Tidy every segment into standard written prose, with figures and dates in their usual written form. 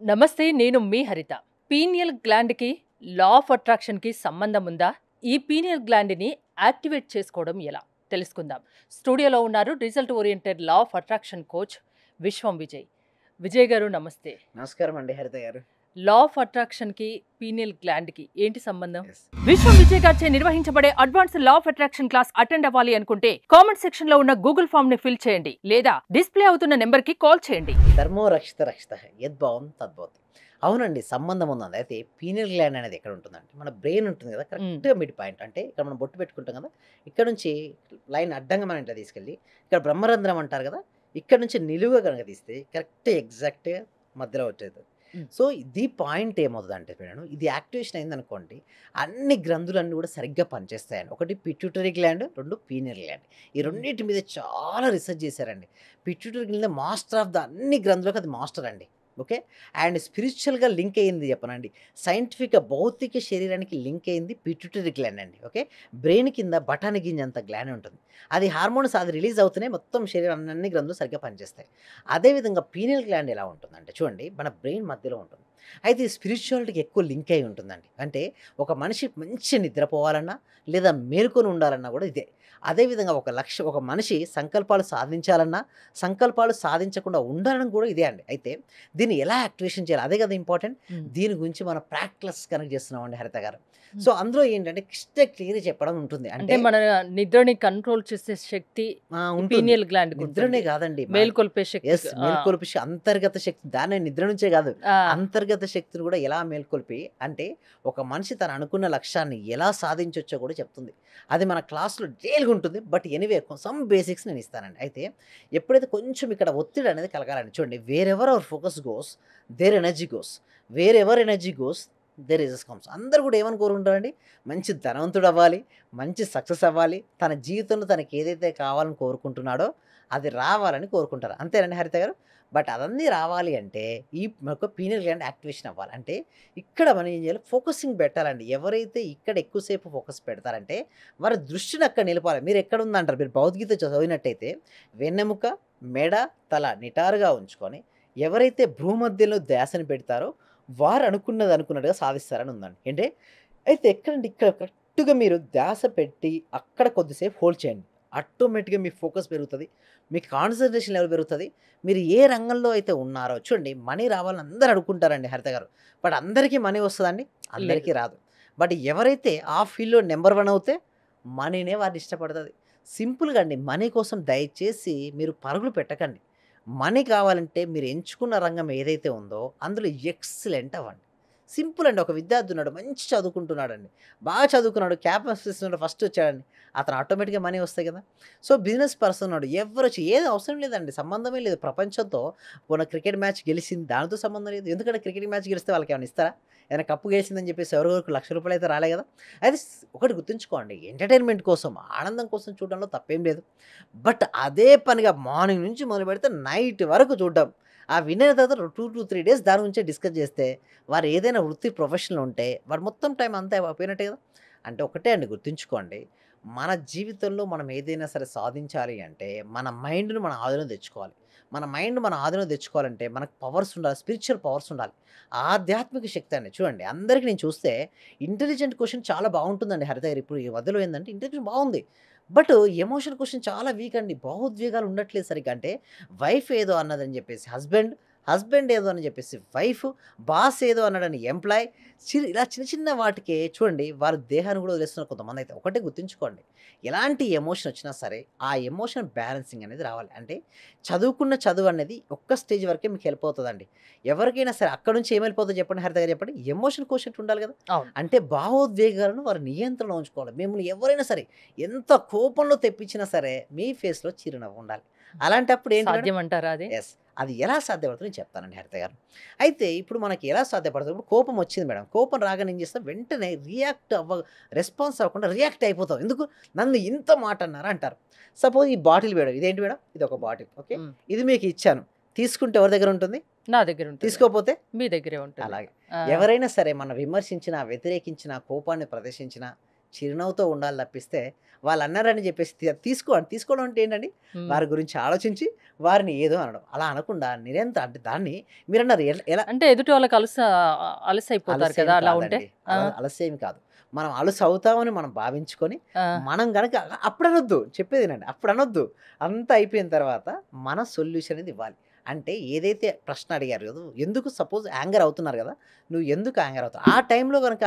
నమస్తే, నేను మీ హరిత. పీనియల్ గ్లాండ్‌కి లా ఆఫ్ అట్రాక్షన్‌కి సంబంధం ఉందా? ఈ పీనియల్ గ్లాండ్‌ని యాక్టివేట్ చేసుకోవడం ఎలా? తెలుసుకుందాం. స్టూడియోలో ఉన్నారు result oriented law of attraction coach విశ్వం విజయ్. విజయ్ గారు నమస్తే. నమస్కారం అండి హరిత గారు. లా ఆఫ్ అట్రాక్షన్‌కి, పీనియల్ గ్లాండ్‌కి ఏంటి సంబంధం? Yes. విశ్వం విజయ్ గారిచే నిర్వహించబడే advanced law of attraction class attend అవ్వాలి అనుకుంటే కామెంట్ సెక్షన్ లో ఉన్న గూగుల్ ఫామ్ ని ఫిల్ చేయండి లేదా డిస్ప్లే అవుతున్న నెంబర్ కి కాల్ చేయండి. ధర్మో రక్షిత రక్షిత యద్భావం తద్భవతి. అవునండి, సంబంధం ఉందండి. అయితే పీనియల్ గ్లాండ్ అనేది ఎక్కడ ఉంటుందంటే మన బ్రెయిన్ ఉంటుంది కదా, కరెక్ట్గా మిడ్ పాయింట్. అంటే ఇక్కడ మనం బొట్టు పెట్టుకుంటాం కదా, ఇక్కడ నుంచి లైన్ అడ్డంగా మనం ఇట్లా తీసుకెళ్ళి ఇక్కడ బ్రహ్మరంధ్రం అంటారు కదా, ఇక్కడ నుంచి నిలువుగా కనుక తీస్తే కరెక్ట్ ఎగ్జాక్ట్గా మధ్యలో వచ్చేది. సో ఇది పాయింట్ ఏమవుతుంది అంటే నేను ఇది యాక్టివేషన్ అయింది అనుకోండి, అన్ని గ్రంథులన్నీ కూడా సరిగ్గా పనిచేస్తాయండి. ఒకటి పిట్యూటరీ గ్లాండ్, రెండు పీనియల్ గ్లాండ్. ఈ రెండింటి మీద చాలా రీసెర్చ్ చేశారండి. Pituitary gland master of the అన్ని గ్రంథులకు అది మాస్టర్ అండి. ఓకే. అండ్ స్పిరిచువల్గా లింక్ అయ్యింది చెప్పనండి, సైంటిఫిక్గా భౌతిక శరీరానికి లింక్ అయింది పిట్యూటరీ గ్లాండ్ అండి. ఓకే. బ్రెయిన్ కింద బఠానీ గింజ అంత గ్లాండ్ ఉంటుంది. అది హార్మోన్స్ అది రిలీజ్ అవుతూనే మొత్తం శరీరం అన్ని గ్రంథులు సరిగ్గా పనిచేస్తాయి. అదేవిధంగా పీనియల్ గ్లాండ్ ఎలా ఉంటుందంటే చూడండి, మన బ్రెయిన్ మధ్యలో ఉంటుంది. అయితే ఈ స్పిరిచువాలిటీకి ఎక్కువ లింక్ అయి ఉంటుందండి. అంటే ఒక మనిషి మంచి నిద్రపోవాలన్నా లేదా మేలుకొని ఉండాలన్నా కూడా ఇదే. అదేవిధంగా ఒక మనిషి సంకల్పాలు సాధించాలన్నా, సంకల్పాలు సాధించకుండా ఉండాలని కూడా ఇదే అండి. అయితే దీన్ని ఎలా యాక్టివేషన్ చేయాలి, అదే కదా ఇంపార్టెంట్. దీని గురించి మనం ప్రాక్టీస్ కనెక్ట్ చేస్తున్నామండి హరిత గారు. సో అందులో ఏంటంటే క్లియర్ చెప్పడం ఉంటుంది. అంటే మన నిద్రని కంట్రోల్ చేసే శక్తి ఉంటుంది. పీనియల్ గ్లాండ్ నిద్రనే కాదండి, మేల్కొల్పే శక్తి. మేల్కొల్పి అంతర్గత శక్తి, దాని నిద్ర నుంచే కాదు, అంతర్గత శక్తిని కూడా ఎలా మేల్కొల్పి అంటే ఒక మనిషి తను అనుకున్న లక్ష్యాన్ని ఎలా సాధించవచ్చో కూడా చెప్తుంది. అది మన క్లాస్లో డీటెయిల్గా ఉంటుంది. బట్ ఎనీవే సమ్ బేసిక్స్ నేను ఇస్తానండి. అయితే ఎప్పుడైతే కొంచెం ఇక్కడ ఒత్తిడి అనేది కలగాలండి, చూడండి, wherever our focus goes there energy goes, wherever energy goes there results comes. అందరూ కూడా ఏమని కోరుకుంటారండి, మంచి ధనవంతుడు అవ్వాలి, మంచి సక్సెస్ అవ్వాలి, తన జీవితంలో తనకి ఏదైతే కావాలని కోరుకుంటున్నాడో అది రావాలని కోరుకుంటారు. అంతేనండి హరిత గారు. బట్ అదన్నీ రావాలి అంటే ఈ మనకు పీనియల్ గ్లాండ్ యాక్టివేషన్ అవ్వాలి. అంటే ఇక్కడ మనం ఏం చేయాలి, ఫోకసింగ్ పెట్టాలండి. ఎవరైతే ఇక్కడ ఎక్కువసేపు ఫోకస్ పెడతారంటే వారి దృష్టిని అక్కడ నిలపాలి. మీరు ఎక్కడ ఉందంటారు, మీరు భగవద్గీత చదివినట్టయితే వెన్నెముక, మెడ, తల నిటారుగా ఉంచుకొని ఎవరైతే భూమధ్యలో ధ్యాసని పెడతారో వారు అనుకున్నట్టుగా సాధిస్తారని ఉందండి. అంటే అయితే ఎక్కడంటే ఇక్కడ కరెక్ట్గా మీరు ధ్యాస పెట్టి అక్కడ కొద్దిసేపు హోల్డ్ చేయండి, ఆటోమేటిక్గా మీ ఫోకస్ పెరుగుతుంది, మీ కాన్సన్ట్రేషన్ లెవెల్ పెరుగుతుంది. మీరు ఏ రంగంలో అయితే ఉన్నారో చూడండి, మనీ రావాలని అందరూ అనుకుంటారండి హరిత గారు. బట్ అందరికీ మనీ వస్తుందండి, అందరికీ రాదు. బట్ ఎవరైతే ఆ ఫీల్డ్లో నెంబర్ 1 అవుతే మనీనే వారిని ఇష్టపడుతుంది. సింపుల్గా అండి, మనీ కోసం దయచేసి మీరు పరుగులు పెట్టకండి. మనీ కావాలంటే మీరు ఎంచుకున్న రంగం ఏదైతే ఉందో అందులో ఎక్సలెంట్ అవ్వండి. సింపుల్ అండి. ఒక విద్యార్థి ఉన్నాడు, మంచి చదువుకుంటున్నాడండి, బాగా చదువుకున్నాడు, క్యాంపస్ ఫస్ట్ వచ్చాడండి, అతను ఆటోమేటిక్గా మనీ వస్తాయి కదా. సో బిజినెస్ పర్సన్ ఉన్నాడు, ఎవరు వచ్చి ఏది అవసరం లేదండి, సంబంధమే లేదు ప్రపంచంతో. పోన క్రికెట్ మ్యాచ్ గెలిచింది, దానితో సంబంధం లేదు. ఎందుకంటే క్రికెట్ మ్యాచ్ గెలిస్తే వాళ్ళకి ఏమైనా ఇస్తారా? ఏదైనా కప్పు గెలిచిందని చెప్పేసి ఎవరివరకు ₹1,00,000 అయితే రాలే కదా. అయితే ఒకటి గుర్తుంచుకోండి, ఎంటర్టైన్మెంట్ కోసం, ఆనందం కోసం చూడడంలో తప్పేం లేదు. బట్ అదే పనిగా మార్నింగ్ నుంచి మొదలు పెడితే నైట్ వరకు చూడడం, ఆ విన్న తర్వాత 2 to 3 days దాని గురించే డిస్కస్ చేస్తే వారు ఏదైనా వృత్తి ప్రొఫెషనల్ ఉంటే వారు మొత్తం టైం అంతా అయిపోయినట్టే కదా. అంటే ఒకటే అండి, గుర్తుంచుకోండి, మన జీవితంలో మనం ఏదైనా సరే సాధించాలి అంటే మన మైండ్ను మన ఆధీనంలో తెచ్చుకోవాలి. మన మైండ్ మన ఆధీనంలో తెచ్చుకోవాలంటే మనకు పవర్స్ ఉండాలి, స్పిరిచువల్ పవర్స్ ఉండాలి, ఆధ్యాత్మిక శక్తి అండి. చూడండి, అందరికీ నేను చూస్తే ఇంటెలిజెంట్ క్వశ్చన్ చాలా బాగుంటుందండి హరిత గారు. ఇప్పుడు ఈ మధ్యలో ఏంటంటే ఇంటెలిజెంట్ బాగుంది, బట్ ఎమోషన్ క్వశ్చన్ చాలా వీక్ అండి, భావోద్వేగాలు ఉండట్లేదు సరిగ్గా. అంటే వైఫ్ ఏదో అన్నదని చెప్పేసి హస్బెండ్ ఏదో అని చెప్పేసి వైఫ్, బాస్ ఏదో అన్నాడని ఎంప్లాయ్, ఇలా చిన్న చిన్న వాటికే చూడండి వారి దేహాన్ని కూడా వదిలేస్తున్నారు కొంతమంది. అయితే ఒకటే గుర్తుంచుకోండి, ఎలాంటి ఎమోషన్ వచ్చినా సరే ఆ ఎమోషన్ బ్యాలెన్సింగ్ అనేది రావాలి. అంటే చదువుకున్న చదువు అనేది ఒక్క స్టేజ్ వరకే మీకు హెల్ప్ అవుతుందండి. ఎవరికైనా సరే అక్కడ నుంచి ఏం వెళ్ళిపోతుందో చెప్పండి హరిత గారు, చెప్పండి. ఎమోషన్ క్వశ్చన్ ఉండాలి కదా. అంటే భావోద్వేగాలను వారి నియంత్రణలో ఉంచుకోవాలి. మిమ్మల్ని ఎవరైనా సరే ఎంత కోపంలో తెప్పించినా సరే మీ ఫేస్లో చిరునవ్వు ఉండాలి. అలాంటప్పుడు ఏంటి సాధ్యమంటారా అది? ఎస్, అది ఎలా సాధ్యపడుతుందో నేను చెప్తానండి హరిత గారు. అయితే ఇప్పుడు మనకి ఎలా సాధ్యపడుతుంది, ఇప్పుడు కోపం వచ్చింది మేడం, కోపం రాగానే ఏం చేస్తాం, వెంటనే రెస్పాన్స్ అవ్వకుండా రియాక్ట్ అయిపోతాం. ఎందుకు, నన్ను ఇంత మాట అన్నారా అంటారు. సపోజ్ ఈ బాటిల్ మేడం, ఇదేంటి మేడం, ఇది ఒక బాటిల్, ఓకే, ఇది మీకు ఇచ్చాను, తీసుకుంటే ఎవరి దగ్గర ఉంటుంది, నా దగ్గర ఉంటుంది, తీసుకోపోతే మీ దగ్గరే ఉంటుంది. అలాగే ఎవరైనా సరే మనం విమర్శించినా, వ్యతిరేకించినా, కోపాన్ని ప్రదర్శించినా చిరునవ్వుతో ఉండాలి తప్పిస్తే వాళ్ళు అన్నారని చెప్పేసి తీసుకోవడం అంటే ఏంటండి, హ్మ్. వారి గురించి ఆలోచించి వారిని ఏదో అనడం. అలా అనకుండా నిరంతరం అంటే దాన్ని మీరన్నారు ఎలా అంటే ఎదుటి వాళ్ళకి అలసైపోతారు అలసేం కదా అలా ఉంటే. కాదండి. ఆ! అలసేం కాదు. మనం అలుసు అవుతామని మనం భావించుకొని, ఆ! మనం గనక అప్పుడనొద్దు. చెప్పేదినండి. అప్పుడనొద్దు. అంతా అయిపోయిన తర్వాత మన సొల్యూషన్ అనేది ఇవ్వాలి. అంటే ఏదైతే ప్రశ్న అడిగారు కదా! ఎందుకు సపోజ్ యాంగర్ అవుతున్నారు కదా! నువ్వు ఎందుకు యాంగర్ అవుతావు? ఆ టైంలో గనక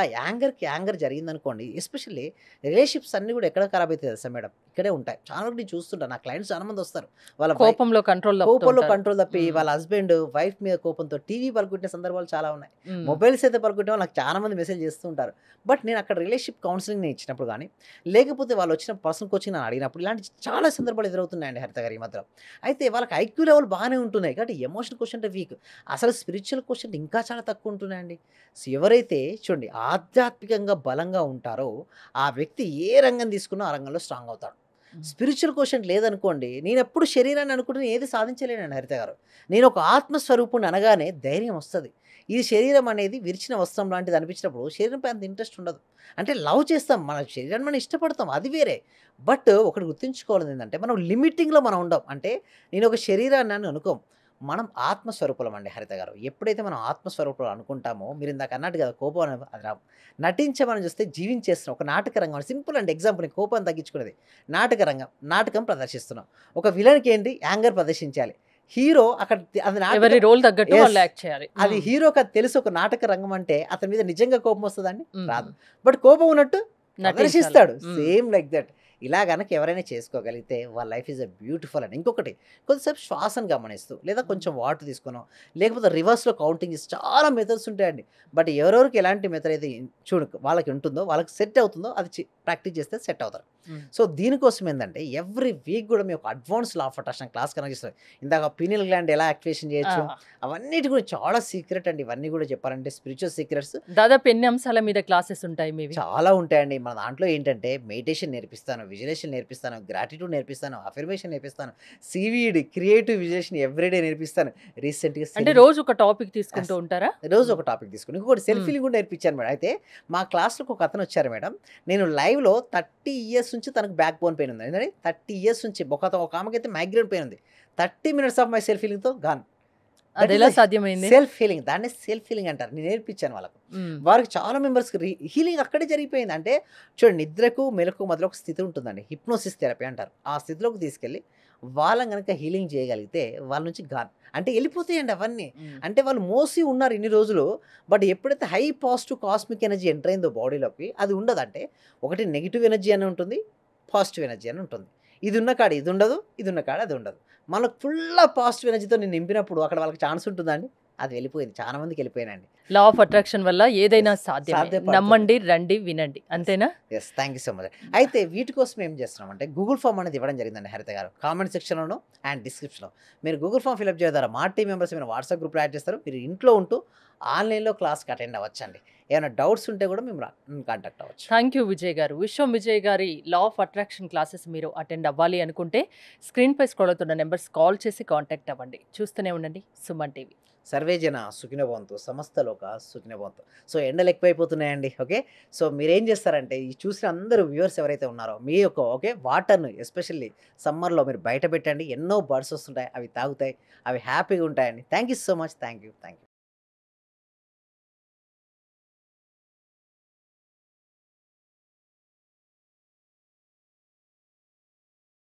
యాంగర్ జరిగిందనుకోండి, ఎస్పెషల్లీ రిలేషన్‌షిప్స్ అన్నీ కూడా ఎక్కడ ఖరాబ్ అయితాయి తెలుసా మేడం? ఇక్కడే ఉంటాయి. చాలా వరకు నేను చూస్తుంటాను. నా క్లయింట్స్ చాలా మంది వస్తారు. వాళ్ళ కోపంలో కంట్రోల్ తప్పుతూ కోపంలో ఉంటారు. కంట్రోల్ తప్పి హ్మ్. వాళ్ళ హస్బెండ్ వైఫ్ మీద కోపంతో టీవీ పలుకుట్టిన సందర్భాలు చాలా ఉన్నాయి. హ్మ్. మొబైల్స్ అయితే పలుకుట్టిన వాళ్ళు నాకు చాలా మంది మెసేజ్ చేస్తూ ఉంటారు. బట్ నేను అక్కడ రిలేషన్‌షిప్ కౌన్సెలింగ్ నేను ఇచ్చినప్పుడు గానీ, లేకపోతే వాళ్ళు వచ్చిన పర్సనల్ కోచింగ్ నన్ను అడిగినప్పుడు ఇలాంటి చాలా సందర్భాలు ఎదురవుతున్నాయండి హరిత గారు ఈ మధ్యలో. అయితే వాళ్ళకి ఐక్యూ లెవెల్ బాగానే ఉంటున్నాయి. కాబట్టి ఎమోషనల్ క్వోషంట్ వీక్. అసలు స్పిరిచ్యువల్ క్వోషంట్ ఇంకా చాలా తక్కువ ఉంటున్నాయండి. సో, ఎవరైతే చూడండి ఆధ్యాత్మికంగా బలంగా ఉంటారో, ఆ వ్యక్తి ఏ రంగం తీసుకున్నా ఆ రంగంలో స్ట్రాంగ్ అవుతాడు. హ్మ్. స్పిరిచ్యువల్ క్వోషంట్ లేదనుకోండి, నేనెప్పుడు శరీరాన్ని అనుకుంటే నేను ఏది సాధించలేనండి హరిత గారు. నేను ఒక ఆత్మస్వరూపుడిని అనగానే ధైర్యం వస్తది. ఈ శరీరం అనేది విరిచిన వస్త్రం లాంటిది అనిపించినప్పుడు శరీరంపై అంత ఇంట్రెస్ట్ ఉండదు. అంటే లవ్ చేస్తాం. మన శరీరాన్ని మనం ఇష్టపడతాం. అది వేరే. బట్ ఒకటి గుర్తుంచుకోవాల్సింది ఏందంటే మనం లిమిటింగ్‌లో మనం ఉండం. అంటే నేను ఒక శరీరాన్ని అని అనుకోం. మనం ఆత్మస్వరూపులం అండి హరిత గారు. ఎప్పుడైతే మనం ఆత్మస్వరూపులం అనుకుంటామో మీరిందాక అన్నట్టు కదా! కోపం అది రాదు. నటించమని చూస్తే జీవించేస్తున్నాం. ఒక నాటక రంగం సింపుల్ అండి ఎగ్జాంపుల్ నేను కోపాన్ని తగ్గించుకునేది. నాటక రంగం. నాటకం ప్రదర్శిస్తున్నాం. ఒక విలన్‌కి ఏంటి యాంగర్ ప్రదర్శించాలి. హీరో అక్కడ అది ఎవరి నాటకం. రోల్ తగ్గట్టు యెస్. వాళ్ళు యాక్ట్ చేయాలి. అది హ్మ్. హీరోకి అది తెలుసు ఒక నాటక రంగం అంటే అతని మీద నిజంగా కోపం వస్తదండి? హ్మ్. రాదు. బట్ కోపం ఉన్నట్టు నటించాలి. ప్రదర్శిస్తాడు. హ్మ్. Same like that. ఇలా గనక ఎవరైనా చేసుకోగలిగితే వాళ్ళ లైఫ్ ఈజ్ ఎ బ్యూటిఫుల్ అండి. ఇంకొకటి కొద్దిసేపు శ్వాసను గమనిస్తూ లేదా కొంచెం వాటర్ తీసుకునో లేకపోతే రివర్స్‌లో కౌంటింగ్ చాలా మెథడ్స్ ఉంటాయండి. బట్ ఎవరెవరికి ఎలాంటి మెథడ్ అయితే చూడు వాళ్ళకి ఉంటుందో వాళ్ళకి సెట్ అవుతుందో అది ప్రాక్టీస్ చేస్తే సెట్ అవుతారు. హ్మ్. సో, దీనికోసం ఏందంటే ఎవ్రీ వీక్ గూడా మేము ఒక advance law of attraction class connect చేస్తాం. ఇందాక పీనియల్ గ్లాండ్ ఎలా యాక్టివేషన్ చేయొచ్చు ఆ! అవన్నిటి గురించి చాలా సీక్రెట్ అండి. ఇవన్నీ గూడా చెప్పాలంటే స్పిరిచ్యువల్ సీక్రెట్స్ దాదాపు ఎన్ని అంశాల మీద క్లాసెస్ ఉంటాయి మీవి? చాలా ఉంటాయండి. మన దాంట్లో ఏంటంటే మెడిటేషన్ నేర్పిస్తాను, విజువలైజేషన్ నేర్పిస్తాను, గ్రాటిట్యూడ్ నేర్పిస్తాను, అఫర్మేషన్ నేర్పిస్తాను, సీవీడ్ క్రియేటివ్ విజువలైజేషన్ ఎవ్రీడే నేర్పిస్తాను. రీసెంట్‌గా అంటే సెల్ఫ్ రోజు ఒక టాపిక్ తీసుకుంటూ ఉంటారా? రోజు హ్మ్. ఒక టాపిక్ తీసుకొని ఇంకొకటి సెల్ఫ్ హ్మ్. హీలింగ్ కూడా నేర్పించాను మేడం. అయితే మా క్లాస్‌లోకి ఒక అతను వచ్చారు మేడం. నేను లైవ్‌లో 30 ఇయర్స్ నుంచి తనకు బ్యాక్ బోన్ పెయిన్ ఉంది. ఏంటండి 30 ఇయర్స్ నుంచి ఒక ఆమెకైతే మైగ్రేన్ పెయిన్ ఉంది. 30 మినిట్స్ ఆఫ్ మై సెల్ఫ్ హీలింగ్‌తో గాన్. దట్ ఈస్ అదెలా ఎ సాధ్యమైంది? Self healing. దాన్నే సెల్ఫ్ హీలింగ్ అంటారు. నేను నేర్పించాను వాళ్ళకు. హ్మ్. వారికి చాలా మెంబర్స్‌కి హీలింగ్ అక్కడే జరిగిపోయింది. అంటే చూడండి నిద్రకు, మెలుకువకు మధ్యలో ఒక స్థితి ఉంటుందండి. హిప్నోసిస్ థెరపీ అంటారు. ఆ స్థితిలోకి తీసుకెళ్ళి వాళ్ళని గనక హీలింగ్ చేయగలిగితే వాళ్ళ నుంచి గాన్. అంటే ఎళ్ళిపోతాయండి అవన్నీ. హ్మ్. అంటే వాళ్ళు మోసి ఉన్నారు ఇన్ని రోజులు. బట్ ఎప్పుడైతే high positive cosmic energy enter అయిందో బాడీలోకి అది ఉండదు. అంటే ఒకటి నెగెటివ్ ఎనర్జీ అని ఉంటుంది. పాజిటివ్ ఎనర్జీ అని ఉంటుంది. ఇది ఉన్న కాడ ఇది ఉండదు. ఇది ఉన్న కాడ అది ఉండదు. మనకు ఫుల్ ఆఫ్ పాజిటివ్ ఎనర్జీతో నేను నింపినప్పుడు అక్కడ వాళ్ళకి ఛాన్స్ ఉంటుందా అండి? అది వెళ్ళిపోయింది. చాలా మందికి వెళ్ళిపోయానండి. లా ఆఫ్ అట్రాక్షన్ వల్ల ఏదైనా యెస్. సాధ్యమే. సాధ్యపడుతుంది. నమ్మండి, రండి, వినండి. యెస్. అంతేనా? Yes. Thank you so much. అయితే వీటి కోసం ఏం చేస్తున్నామంటే గూగుల్ ఫార్మ్ అనేది ఇవ్వడం జరిగిందండి హరిత గారు. కామెంట్ సెక్షన్‌లోను అండ్ డిస్క్రిప్షన్‌లో. మీరు గూగుల్ ఫార్మ్ ఫిలప్ చేయడం ద్వారా మా టీమ్ మెంబర్స్ ఏమైనా వాట్సాప్ గ్రూప్‌లో యాడ్ చేస్తారు. మీరు ఇంట్లో ఉంటూ ఆన్‌లైన్‌లో క్లాస్‌కి అటెండ్ అవ్వచ్చండి. ఏమైనా డౌట్స్ ఉంటే కూడా మేము కాంటాక్ట్ అవ్వచ్చు. థ్యాంక్ యూ విజయ్ గారు. విశ్వం విజయ్ గారి లా ఆఫ్ అట్రాక్షన్ క్లాసెస్ మీరు అటెండ్ అవ్వాలి అనుకుంటే స్క్రీన్‌పై స్క్రోల్ అవుతున్న నంబర్స్ కాల్ చేసి కాంటాక్ట్ అవ్వండి. చూస్తూనే ఉండండి సుమన్ టీవీ. సర్వే జన సుఖినో భవంతు. సమస్త లోక సుఖినో భవంతు. సో, ఎండలు ఎక్కువైపోతున్నాయండి. ఓకే. సో, మీరేం చేస్తారంటే ఈ చూసిన అందరూ వ్యూవర్స్ ఎవరైతే ఉన్నారో మీ యొక్క ఓకే వాటర్‌ని ఎస్పెషల్లీ సమ్మర్‌లో మీరు బయట పెట్టండి. ఎన్నో బర్డ్స్ వస్తుంటాయి. అవి తాగుతాయి. అవి హ్యాపీగా ఉంటాయండి. Thank you so much. Thank you. Thank you.